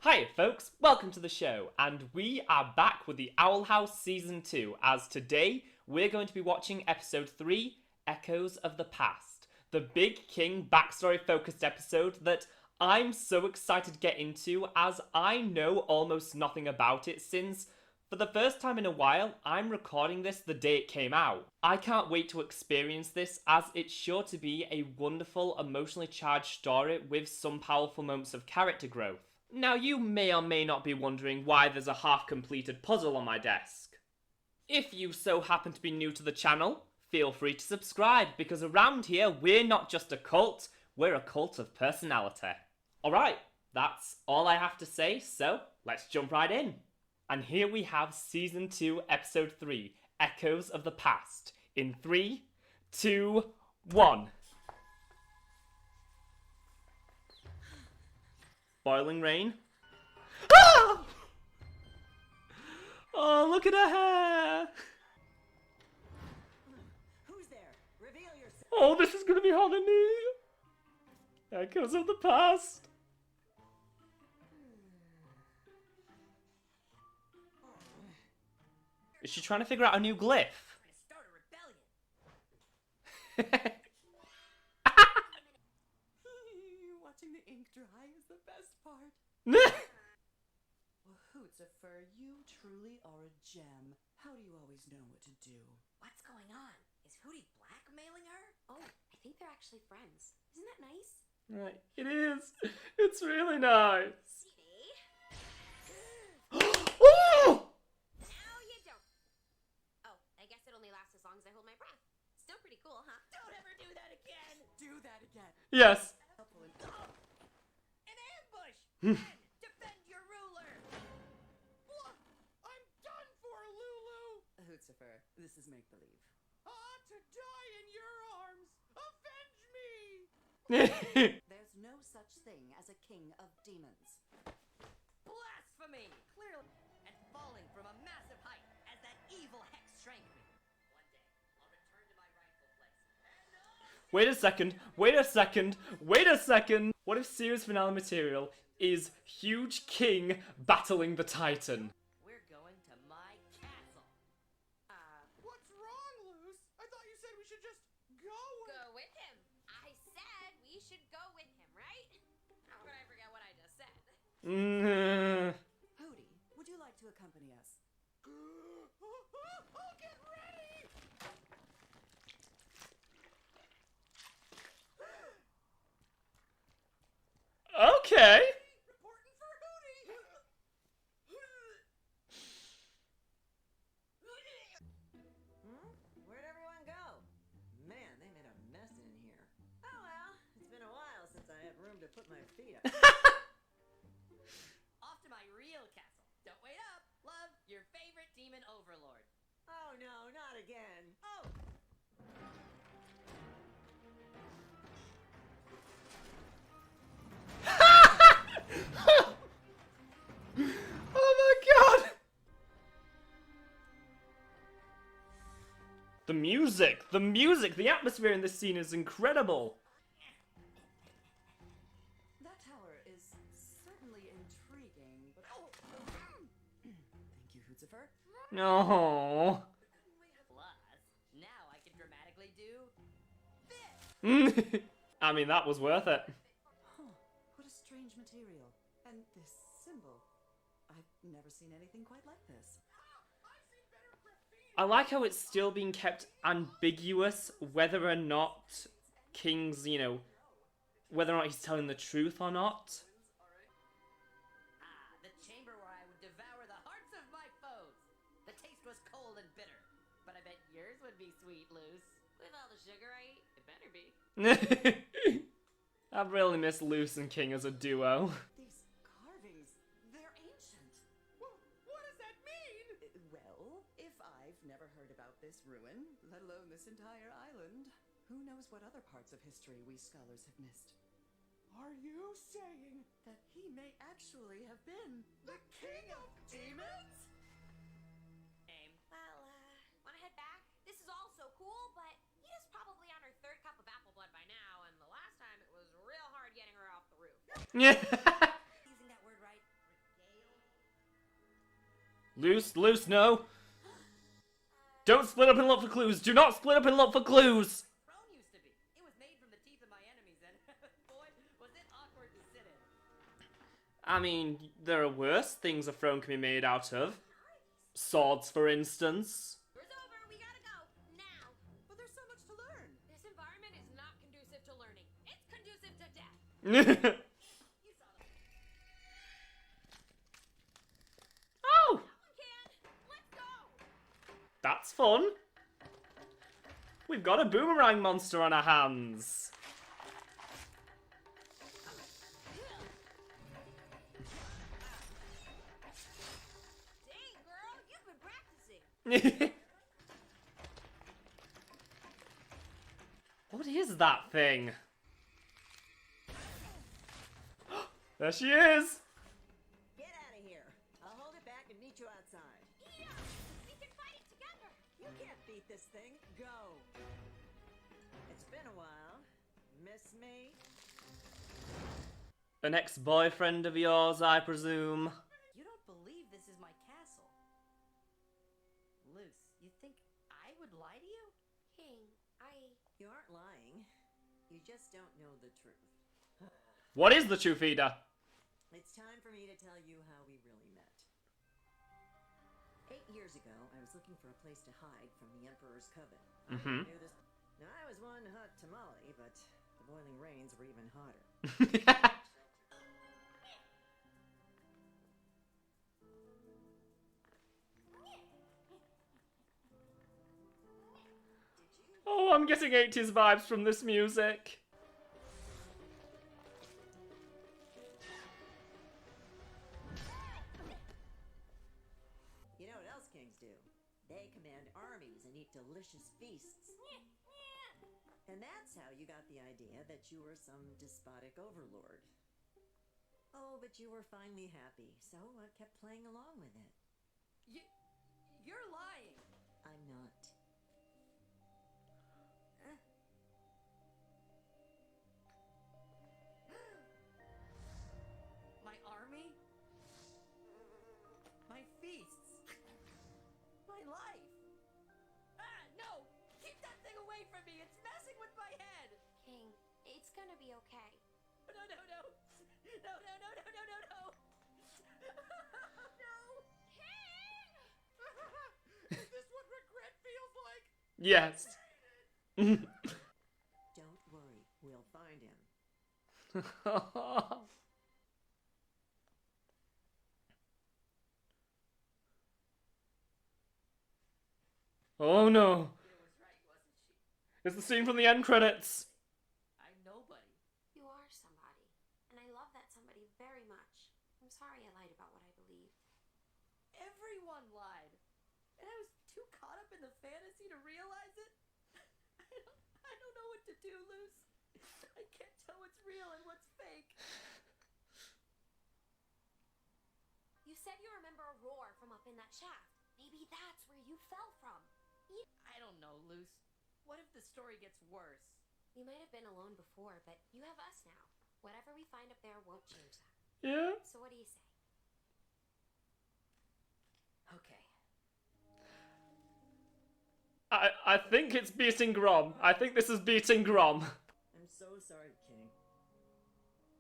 Hi folks, welcome to the show, and we are back with the Owl House Season 2, as today we're going to be watching Episode 3, Echoes of the Past, the Big King backstory focused episode that I'm so excited to get into, as I know almost nothing about it since, for the first time in a while, I'm recording this the day it came out. I can't wait to experience this, as it's sure to be a wonderful, emotionally charged story with some powerful moments of character growth. Now, you may or may not be wondering why there's a half-completed puzzle on my desk. If you so happen to be new to the channel, feel free to subscribe, because around here, we're not just a cult, we're a cult of personality. Alright, that's all I have to say, so let's jump right in. And here we have Season 2, Episode 3, Echoes of the Past, in 3, 2, 1. Boiling rain. Ah! Oh, look at her hair! Who's there? Reveal yourself. Oh, this is gonna be hard on me. Echoes of the past. Is she trying to figure out a new glyph? Start a rebellion. Watching the ink dry is the best part. Well, Hootsifer, you truly are a gem. How do you always know what to do? What's going on? Is Hootie blackmailing her? Oh, I think they're actually friends. Isn't that nice? Right, it is. It's really nice. See? Oh! Now you don't. Oh, I guess it only lasts as long as I hold my breath. Still pretty cool, huh? Don't ever do that again! Do that again. Yes. An ambush! Men, defend your ruler! Look, I'm done for, Lulu! Hootsifer, this is make-believe. To die in your arms! Avenge me! There's no such thing as a king of demons. Blasphemy! Clearly, and falling from a massive height as that evil hex shrank me. One day, I'll return to my rightful place. Wait a second, wait a second, wait a second! What if series finale material is Huge King battling the Titan? We're going to my castle. What's wrong, Luce? I thought you said we should just go. Go with him. I said we should go with him, right? But I forget what I just said. Hootie, would you like to accompany us? I'll get ready! Okay. Reporting for Hootie! Where'd everyone go? Man, they made a mess in here. Oh well, it's been a while since I had room to put my feet up. Off to my real castle. Don't wait up. Love, your favorite demon overlord. Oh no, not again. Oh! Oh my god! The music, the atmosphere in this scene is incredible. That tower is certainly intriguing, but thank you, Hootsifer. No. Plus, now I can dramatically do this. I mean, that was worth it. Huh, what a strange material. And this symbol. I've never seen anything quite like this. I like how it's still being kept ambiguous whether or not King's, whether or not he's telling the truth or not. The chamber where I would devour the hearts of my foes. The taste was cold and bitter, but I bet yours would be sweet, Luce. With all the sugar I eat, it better be. I've really missed Luce and King as a duo. These carvings, they're ancient. What does that mean? Well, if I've never heard about this ruin, let alone this entire island, who knows what other parts of history we scholars have missed? Are you saying that he may actually have been the king of demons? Aim. Well, wanna head back? This is all so cool, but Yita's probably on her third cup of apple blood by now, and the last time it was real hard getting her off the roof. Yeah. Using that word right. Loose, loose, no. Don't split up and look for clues. Do not split up and look for clues. Throne used to be. It was made from the teeth of my enemies, and boy, was it awkward to sit in. I mean, there are worse things a throne can be made out of. Swords, for instance. It's over. We gotta go now. But there's so much to learn. This environment is not conducive to learning. It's conducive to death. You saw them. Oh! Someone can. Let's go. That's fun. We've got a boomerang monster on our hands. Dang, girl, you've been practicing. What is that thing? There she is! Get out of here. I'll hold it back and meet you outside. Yeah, we can fight it together. You can't beat this thing. Go. It's been a while. Miss me? An ex-boyfriend of yours, I presume. You don't believe this is my castle. Luce, you think I would lie to you? King, You aren't lying. You just don't know the truth. What is the truth, Ida? It's time for me to tell you how we really met. 8 years ago, I was looking for a place to hide from the Emperor's Coven. I knew this. Now, I was one hot tamale, but the boiling rains were even hotter. Oh, I'm getting 80s vibes from this music. You know what else kings do? They command armies and eat delicious feasts. And that's how you got the idea that you were some despotic overlord. Oh, but you were finally happy, so I kept playing along with it. You're lying. I'm not. My army? My feasts? My life? Ah, no! Keep that thing away from me! It's messing with my head! King, it's gonna be okay. No, no, no! No, no, no, no, no, no, no! No! King! Is this what regret feels like? Yes. Don't worry, we'll find him. Oh no. It was right, wasn't she? It's the scene from the end credits. I'm nobody. You are somebody, and I love that somebody very much. I'm sorry I lied about what I believed. Everyone lied. And I was too caught up in the fantasy to realize it. I don't know what to do, Luce. I can't tell what's real and what's fake. You said you remember a roar from up in that shaft. Maybe that's where you fell from. I don't know, Luce. What if the story gets worse? You might have been alone before, but you have us now. Whatever we find up there won't change that. Yeah. So what do you say? Okay. I think it's beating Grom. I think this is beating Grom. I'm so sorry, King.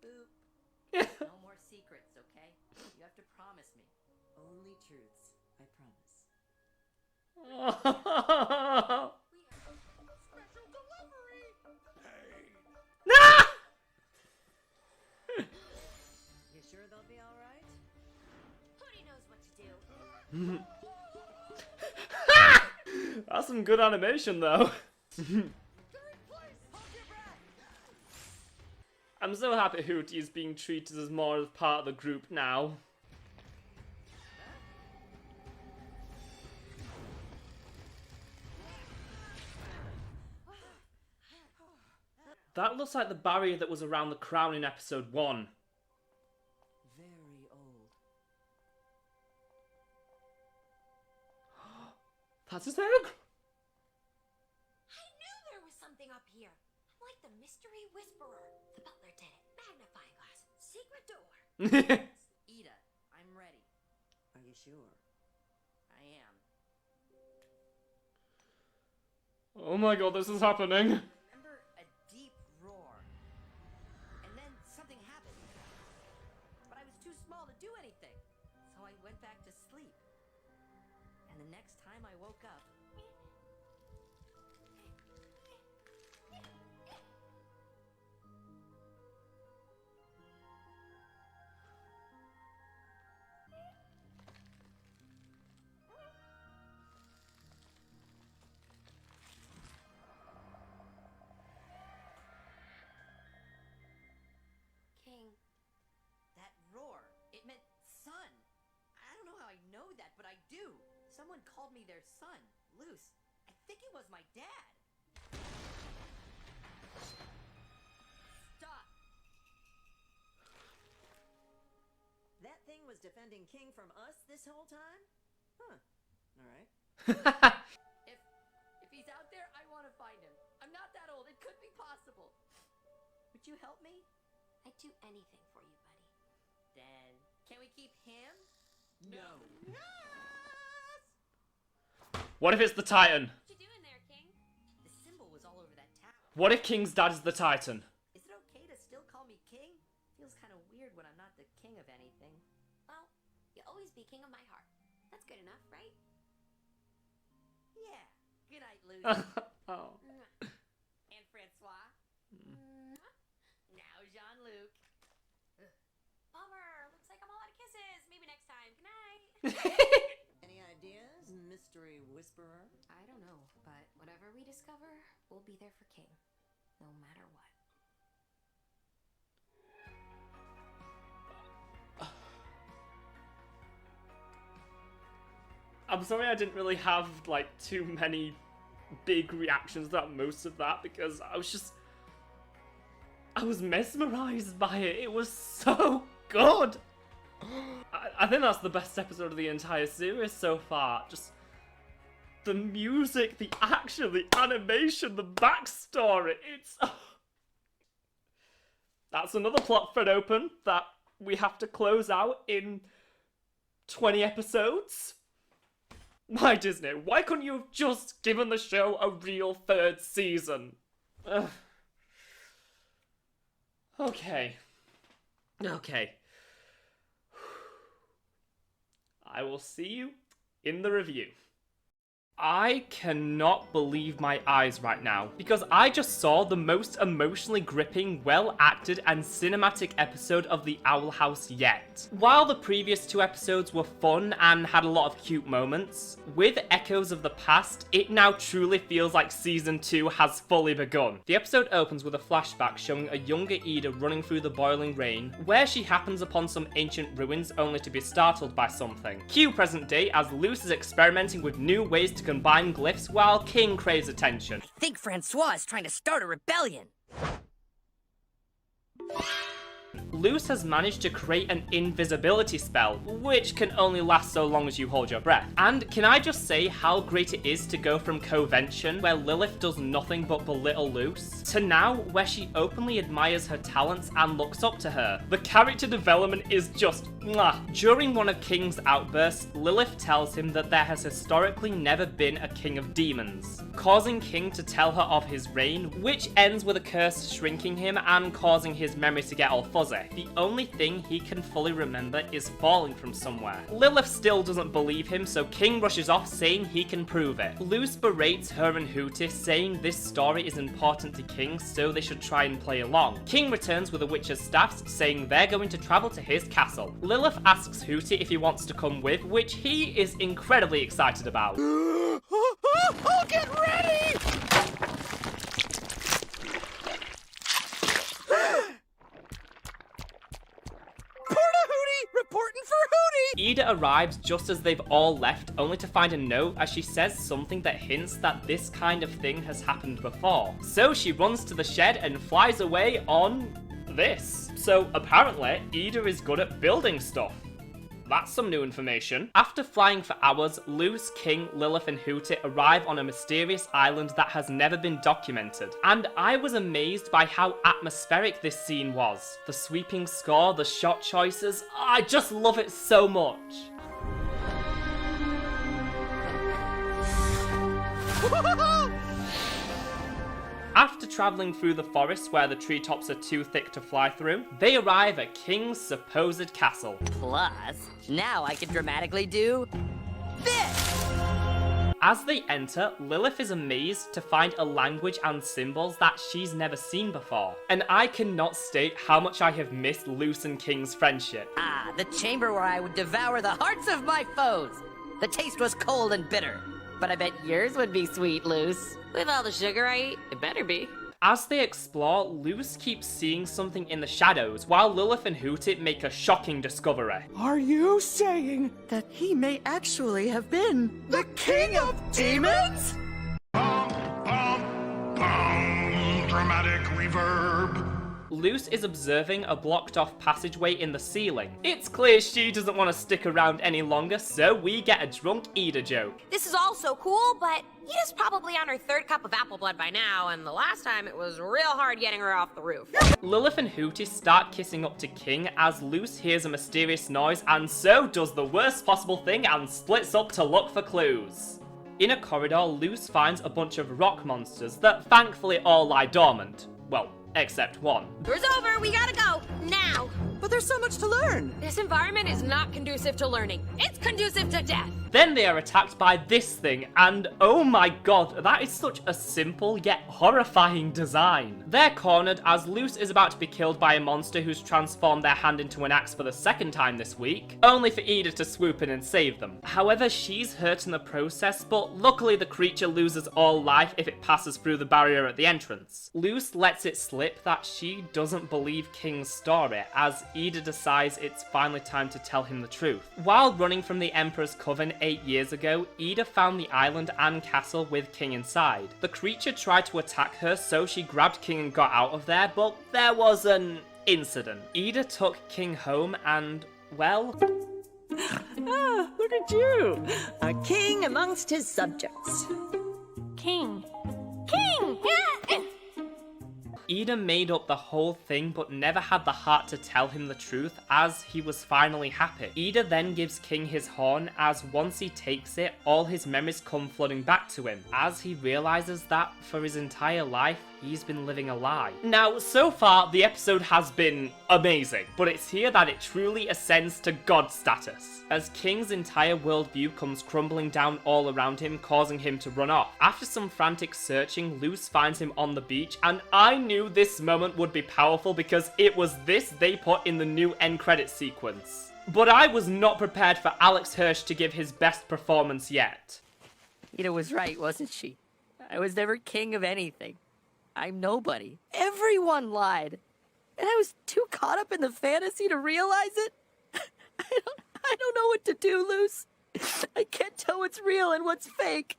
Boop. No more secrets, okay? You have to promise me. Only truths. I promise. Special delivery! You sure they'll be alright? Hootie knows what to do. That's some good animation, though. I'm so happy Hootie is being treated as more as part of the group now. That looks like the barrier that was around the crown in episode 1. Very old. That's his egg? I knew there was something up here. I'm like the mystery whisperer. The butler did it. Magnifying glass. Secret door. Ida, I'm ready. Are you sure? I am. Oh my god, this is happening. I remember a deep roar. And then something happened. But I was too small to do anything. So I went back to sleep. And the next time I woke up, King. that roar, it meant son. I don't know how I know that, but I do. Someone called me their son, Luce. I think it was my dad. Stop. That thing was defending King from us this whole time? Huh. All right. If he's out there, I want to find him. I'm not that old. It could be possible. Would you help me? I'd do anything for you, buddy. Then, can we keep him? No. What if it's the Titan? What you doing there, King? The symbol was all over that tower. What if King's dad is the Titan? Is it okay to still call me king? Feels kind of weird when I'm not the king of anything. Well, you'll always be king of my heart. That's good enough, right? Yeah. Good night, Lucy. Oh. And Francois. Now Jean-Luc. Bummer. Looks like I'm all out of kisses. Maybe next time. Good night. Any ideas, mystery whisperer? I don't know, but whatever we discover, we'll be there for King. No matter what. I'm sorry I didn't really have, like, too many big reactions to most of that, because I was mesmerized by it. It was so good. I think that's the best episode of the entire series so far. Just the music, the action, the animation, the backstory. It's... That's another plot thread open that we have to close out in 20 episodes. Why, Disney? Why couldn't you have just given the show a real third season? Ugh. Okay. I will see you in the review. I cannot believe my eyes right now, because I just saw the most emotionally gripping, well-acted and cinematic episode of The Owl House yet. While the previous two episodes were fun and had a lot of cute moments, with Echoes of the Past, it now truly feels like Season 2 has fully begun. The episode opens with a flashback showing a younger Ida running through the boiling rain, where she happens upon some ancient ruins only to be startled by something. Cue present day as Luce is experimenting with new ways to combine glyphs while King craves attention. I think Francois is trying to start a rebellion. Luce has managed to create an invisibility spell, which can only last so long as you hold your breath. And can I just say how great it is to go from Covention, where Lilith does nothing but belittle Luce, to now where she openly admires her talents and looks up to her. The character development is just mwah. During one of King's outbursts, Lilith tells him that there has historically never been a king of demons, causing King to tell her of his reign, which ends with a curse shrinking him and causing his memory to get all fuzzy. The only thing he can fully remember is falling from somewhere. Lilith still doesn't believe him, so King rushes off saying he can prove it. Luce berates her and Hooty, saying this story is important to King, so they should try and play along. King returns with a witch's staffs, saying they're going to travel to his castle. Lilith asks Hooty if he wants to come with, which he is incredibly excited about. I'll get ready! Reporting for Hooty! Ida arrives just as they've all left, only to find a note as she says something that hints that this kind of thing has happened before. So she runs to the shed and flies away on this. So apparently, Ida is good at building stuff. That's some new information. After flying for hours, Luce, King, Lilith and Hooty arrive on a mysterious island that has never been documented. And I was amazed by how atmospheric this scene was. The sweeping score, the shot choices, I just love it so much. After travelling through the forest where the treetops are too thick to fly through, they arrive at King's supposed castle. Plus, now I can dramatically do this! As they enter, Lilith is amazed to find a language and symbols that she's never seen before. And I cannot state how much I have missed Luce and King's friendship. Ah, the chamber where I would devour the hearts of my foes. The taste was cold and bitter, but I bet yours would be sweet, Luce. With all the sugar I eat, it better be. As they explore, Luce keeps seeing something in the shadows, while Lilith and Hootit make a shocking discovery. Are you saying that he may actually have been the king of demons? Dramatic reverb. Luce is observing a blocked off passageway in the ceiling. It's clear she doesn't want to stick around any longer, so we get a drunk Ida joke. This is all so cool, but Ida's probably on her third cup of apple blood by now, and the last time it was real hard getting her off the roof. Lilith and Hootie start kissing up to King as Luce hears a mysterious noise and so does the worst possible thing and splits up to look for clues. In a corridor, Luce finds a bunch of rock monsters that thankfully all lie dormant. Well, except one. Tour's over, we gotta go, now! But there's so much to learn. This environment is not conducive to learning. It's conducive to death! Then they are attacked by this thing, and oh my god, that is such a simple yet horrifying design. They're cornered as Luce is about to be killed by a monster who's transformed their hand into an axe for the second time this week, only for Ida to swoop in and save them. However, she's hurt in the process, but luckily the creature loses all life if it passes through the barrier at the entrance. Luce lets it slip that she doesn't believe King's story, as Ida decides it's finally time to tell him the truth. While running from the Emperor's Coven 8 years ago, Ida found the island and castle with King inside. The creature tried to attack her, so she grabbed King and got out of there, but there was an incident. Ida took King home and, well... Ah, look at you, a king amongst his subjects. King. King! Ida made up the whole thing but never had the heart to tell him the truth as he was finally happy. Ida then gives King his horn as once he takes it, all his memories come flooding back to him as he realizes that for his entire life he's been living a lie. Now, so far the episode has been amazing, but it's here that it truly ascends to god status, as King's entire worldview comes crumbling down all around him, causing him to run off. After some frantic searching, Luce finds him on the beach, and I knew this moment would be powerful because it was this they put in the new end credits sequence. But I was not prepared for Alex Hirsch to give his best performance yet. Ida was right, wasn't she? I was never king of anything. I'm nobody. Everyone lied. And I was too caught up in the fantasy to realize it. I don't know what to do, Luce. I can't tell what's real and what's fake.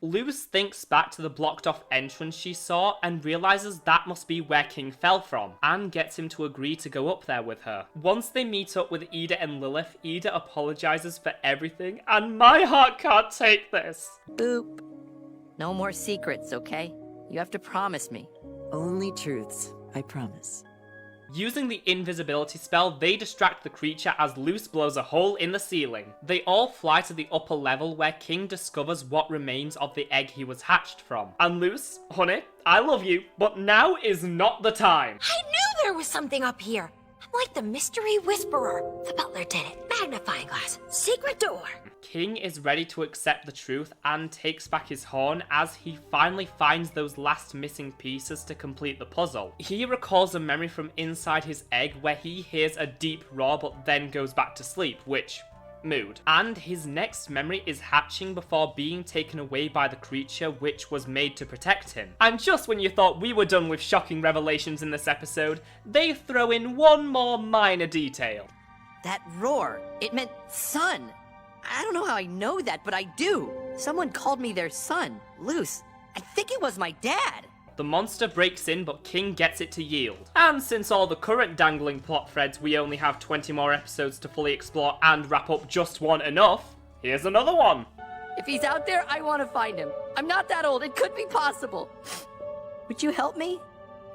Luce thinks back to the blocked off entrance she saw and realizes that must be where King fell from, and gets him to agree to go up there with her. Once they meet up with Ida and Lilith, Ida apologizes for everything, and my heart can't take this. Boop. No more secrets, okay? You have to promise me. Only truths, I promise. Using the invisibility spell, they distract the creature as Luce blows a hole in the ceiling. They all fly to the upper level where King discovers what remains of the egg he was hatched from. And Luce, honey, I love you, but now is not the time. I knew there was something up here! I'm like the mystery whisperer. The butler did it. Magnifying glass. Secret door. King is ready to accept the truth and takes back his horn as he finally finds those last missing pieces to complete the puzzle. He recalls a memory from inside his egg where he hears a deep roar but then goes back to sleep, which... mood. And his next memory is hatching before being taken away by the creature which was made to protect him. And just when you thought we were done with shocking revelations in this episode, they throw in one more minor detail. That roar, it meant son. I don't know how I know that, but I do. Someone called me their son, Luce. I think it was my dad. The monster breaks in, but King gets it to yield. And since all the current dangling plot threads we only have 20 more episodes to fully explore and wrap up just one enough, here's another one. If he's out there, I want to find him. I'm not that old, it could be possible. Would you help me?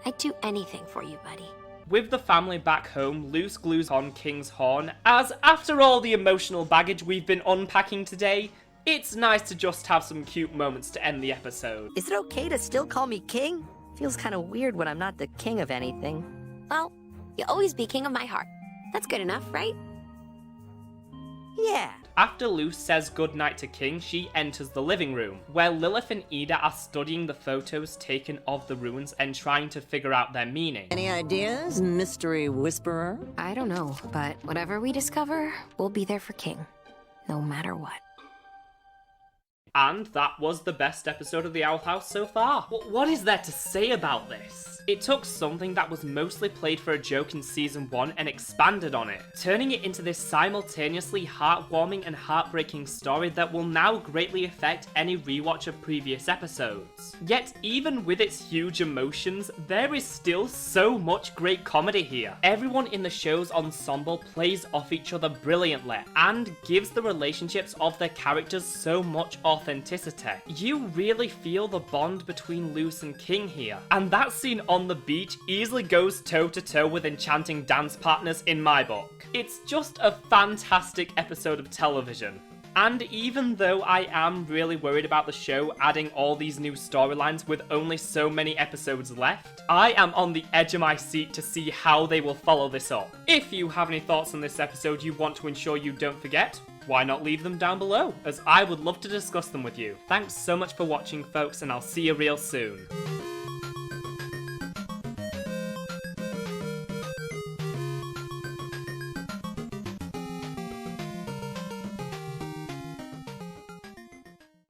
I'd do anything for you, buddy. With the family back home, Luce glues on King's horn, as after all the emotional baggage we've been unpacking today, It's nice to just have some cute moments to end the episode. Is it okay to still call me king? Feels kind of weird when I'm not the king of anything. Well, you'll always be king of my heart. That's good enough, right? Yeah. After Luce says goodnight to King, she enters the living room, where Lilith and Ida are studying the photos taken of the ruins and trying to figure out their meaning. Any ideas, mystery whisperer? I don't know, but whatever we discover, we'll be there for King. No matter what. And that was the best episode of the Owl House so far. What is there to say about this? It took something that was mostly played for a joke in Season 1 and expanded on it, turning it into this simultaneously heartwarming and heartbreaking story that will now greatly affect any rewatch of previous episodes. Yet even with its huge emotions, there is still so much great comedy here. Everyone in the show's ensemble plays off each other brilliantly, and gives the relationships of their characters so much authenticity. You really feel the bond between Luce and King here, and that scene on the beach easily goes toe to toe with enchanting dance partners in my book. It's just a fantastic episode of television. And even though I am really worried about the show adding all these new storylines with only so many episodes left, I am on the edge of my seat to see how they will follow this up. If you have any thoughts on this episode you want to ensure you don't forget, why not leave them down below, as I would love to discuss them with you. Thanks so much for watching, folks, and I'll see you real soon.